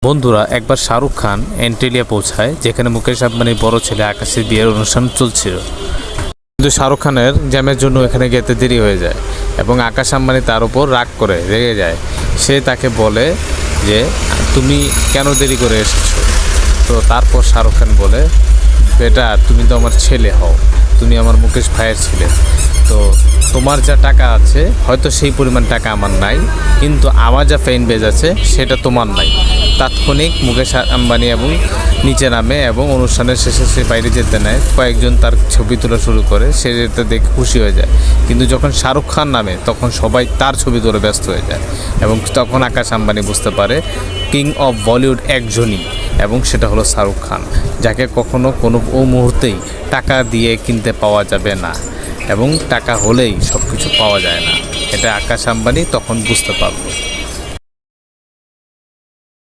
বন্ধুরা, একবার শাহরুখ খান অ্যান্টিলিয়া পৌঁছায়, যেখানে মুকেশ আম্বানির বড় ছেলে আকাশের বিয়ের অনুষ্ঠান চলছিল। কিন্তু শাহরুখ খানের জ্যামের জন্য এখানে যেতে দেরি হয়ে যায় এবং আকাশ আম্বানি তার উপর রাগ করে রেগে যায়। সে তাকে বলে যে তুমি কেন দেরি করে এসেছো। তো তারপর শাহরুখ খান বলে, বেটা তুমি তো আমার ছেলে হও, তুমি আমার মুকেশ ভাইয়ের ছেলে, তো তোমার যা টাকা আছে হয়তো সেই পরিমাণ টাকা আমার নাই, কিন্তু আমার যা ফ্যান বেজ আছে সেটা তোমার নাই। তাৎক্ষণিক মুকেশ আম্বানি এবং নিচে নামে এবং অনুষ্ঠানের শেষে সে বাইরে যেতে নেয়। কয়েকজন তার ছবি তোলা শুরু করে, সে যেতে দেখে খুশি হয়ে যায়। কিন্তু যখন শাহরুখ খান নামে তখন সবাই তার ছবি তোলা ব্যস্ত হয়ে যায় এবং তখন আকাশ আম্বানি বুঝতে পারে কিং অফ বলিউড একজনই, এবং সেটা হলো শাহরুখ খান, যাকে কখনো কোনো মুহূর্তেই টাকা দিয়ে কিনতে পাওয়া যাবে না এবং টাকা হলেই সব কিছু পাওয়া যায় না। এটা আকাশ আম্বানি তখন বুঝতে পারল।